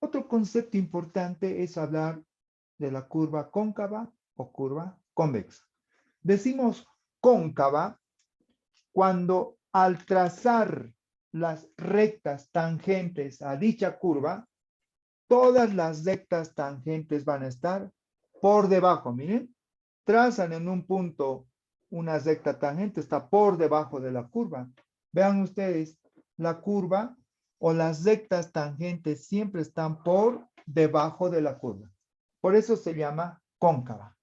Otro concepto importante es hablar de la curva cóncava o curva convexa. Decimos cóncava cuando al trazar las rectas tangentes a dicha curva, todas las rectas tangentes van a estar por debajo. Miren, trazan en un punto una recta tangente, está por debajo de la curva. Vean ustedes, la curva o las rectas tangentes siempre están por debajo de la curva. Por eso se llama cóncava.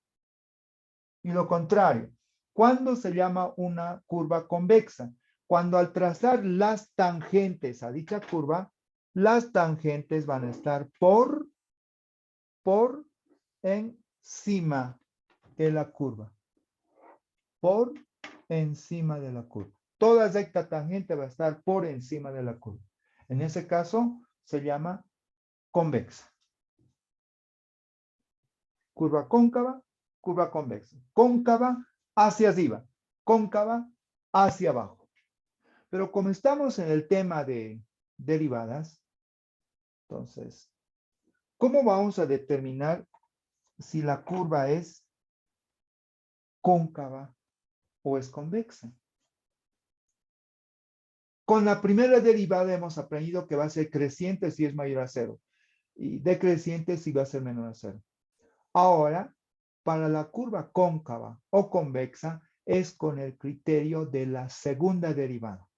Y lo contrario, ¿cuándo se llama una curva convexa? Cuando al trazar las tangentes a dicha curva, las tangentes van a estar por encima de la curva. Por encima de la curva. Toda recta tangente va a estar por encima de la curva. En ese caso se llama convexa. Curva cóncava, curva convexa. Cóncava hacia arriba, cóncava hacia abajo. Pero como estamos en el tema de derivadas, entonces, ¿cómo vamos a determinar si la curva es cóncava o es convexa? Con la primera derivada hemos aprendido que va a ser creciente si es mayor a 0 y decreciente si va a ser menor a 0. Ahora, para la curva cóncava o convexa es con el criterio de la segunda derivada.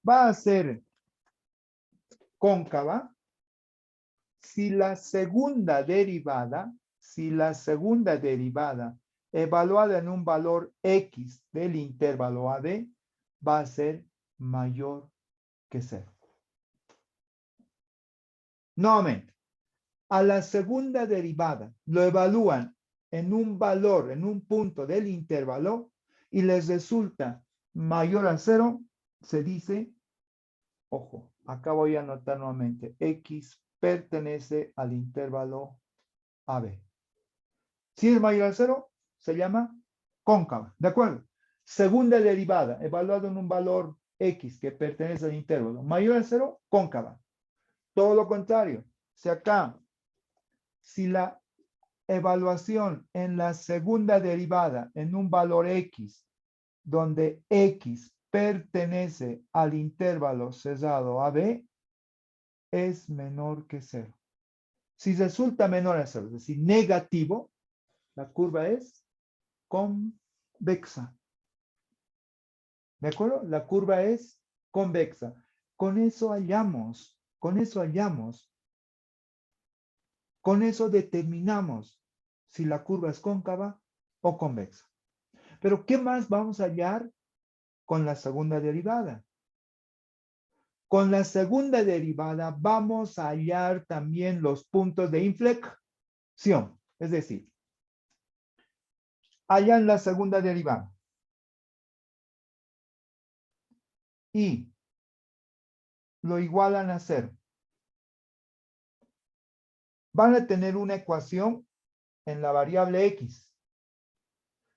Va a ser cóncava si la segunda derivada evaluada en un valor X del intervalo AB va a ser mayor que 0. Nuevamente, a la segunda derivada lo evalúan en un valor, en un punto del intervalo y les resulta mayor a 0, se dice, ojo, acá voy a anotar nuevamente, X pertenece al intervalo AB. Si es mayor a 0, se llama cóncava, ¿de acuerdo? Segunda derivada, evaluado en un valor X que pertenece al intervalo, mayor a 0, cóncava. Todo lo contrario, si acá, si la evaluación en la segunda derivada en un valor X, donde X pertenece al intervalo cerrado AB, es menor que 0. Si resulta menor a 0, es decir, negativo, la curva es convexa. ¿De acuerdo? La curva es convexa. Con eso hallamos, con eso determinamos si la curva es cóncava o convexa. Pero ¿qué más vamos a hallar con la segunda derivada? Con la segunda derivada vamos a hallar también los puntos de inflexión. Es decir, hallan la segunda derivada y lo igualan a 0. Van a tener una ecuación en la variable X.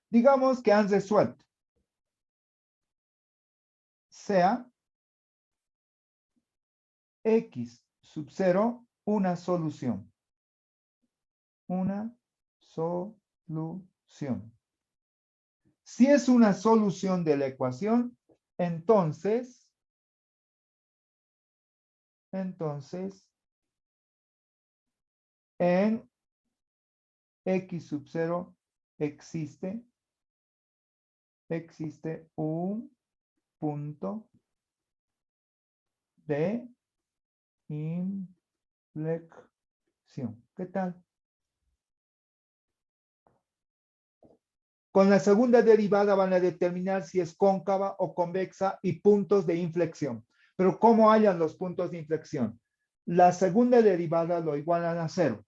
Digamos que han resuelto. Sea X sub 0 una solución. Una solución. Si es una solución de la ecuación, entonces en X sub 0 existe un punto de inflexión. ¿Qué tal? Con la segunda derivada van a determinar si es cóncava o convexa y puntos de inflexión. Pero ¿cómo hallan los puntos de inflexión? La segunda derivada lo igualan a 0.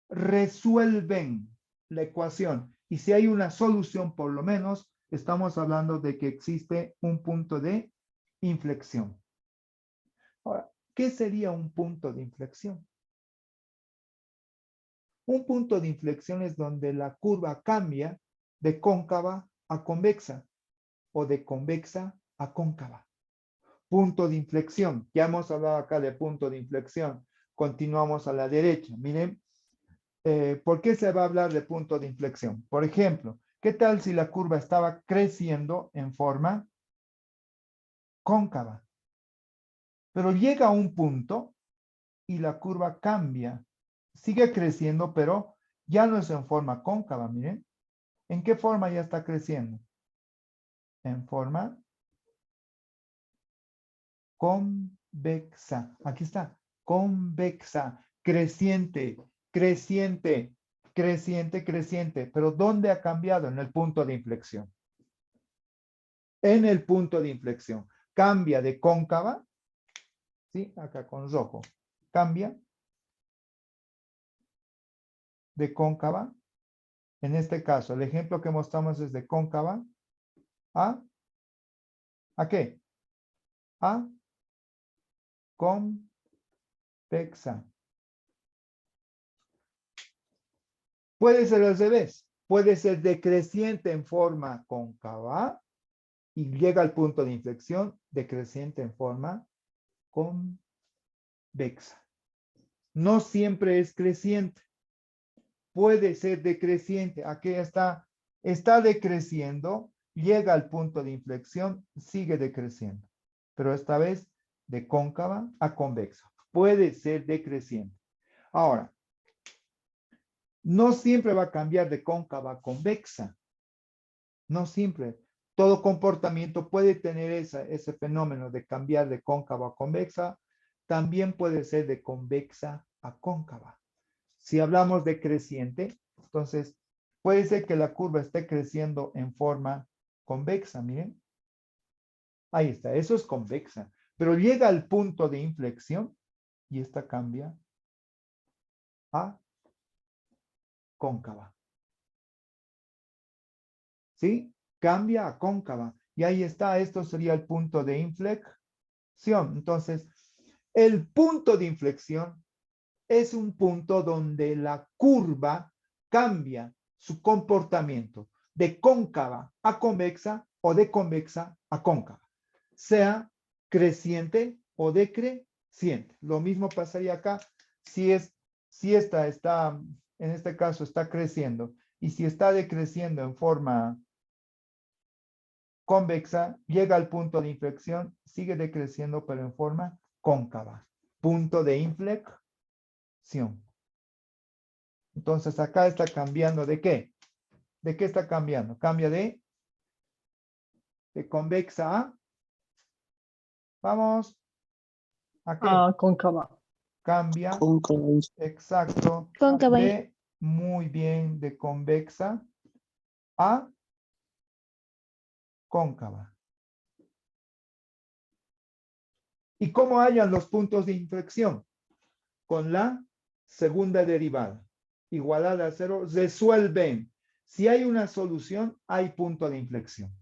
Resuelven la ecuación. Y si hay una solución, por lo menos, estamos hablando de que existe un punto de inflexión. Ahora, ¿qué sería un punto de inflexión? Un punto de inflexión es donde la curva cambia de cóncava a convexa o de convexa a cóncava. Punto de inflexión. Ya hemos hablado acá de punto de inflexión. Continuamos a la derecha. Miren, ¿por qué se va a hablar de punto de inflexión? Por ejemplo, ¿qué tal si la curva estaba creciendo en forma cóncava? Pero llega a un punto y la curva cambia. Sigue creciendo, pero ya no es en forma cóncava, miren. ¿En qué forma ya está creciendo? En forma convexa. Aquí está, convexa, creciente, creciente, creciente, creciente. Pero ¿dónde ha cambiado? En el punto de inflexión. En el punto de inflexión. Cambia de cóncava, ¿sí? Acá con rojo. Cambia de cóncava. En este caso, el ejemplo que mostramos es de cóncava ¿a qué? A convexa. Puede ser al revés. Puede ser decreciente en forma cóncava y llega al punto de inflexión decreciente en forma convexa. No siempre es creciente. Puede ser decreciente. Aquí está decreciendo, llega al punto de inflexión, sigue decreciendo. Pero esta vez de cóncava a convexa. Puede ser decreciente. Ahora, no siempre va a cambiar de cóncava a convexa. No siempre. Todo comportamiento puede tener ese fenómeno de cambiar de cóncava a convexa. También puede ser de convexa a cóncava. Si hablamos de creciente, entonces puede ser que la curva esté creciendo en forma convexa. Miren. Ahí está. Eso es convexa. Pero llega al punto de inflexión y esta cambia a cóncava. ¿Sí? Cambia a cóncava. Y ahí está, esto sería el punto de inflexión. Entonces, el punto de inflexión es un punto donde la curva cambia su comportamiento de cóncava a convexa o de convexa a cóncava, sea creciente o decreciente. Lo mismo pasaría acá si esta está, en este caso, está creciendo y si está decreciendo en forma convexa, llega al punto de inflexión, sigue decreciendo, pero en forma cóncava. Punto de inflexión. Entonces acá está cambiando ¿de qué? ¿De qué está cambiando? Cambia de convexa a, vamos, ¿a qué? Ah, cóncava. Cambia, Cóncava. exacto, Cóncava. de, muy bien, de convexa a cóncava. ¿Y cómo hallan los puntos de inflexión? Con la segunda derivada, igualada a cero, resuelven. Si hay una solución, hay punto de inflexión.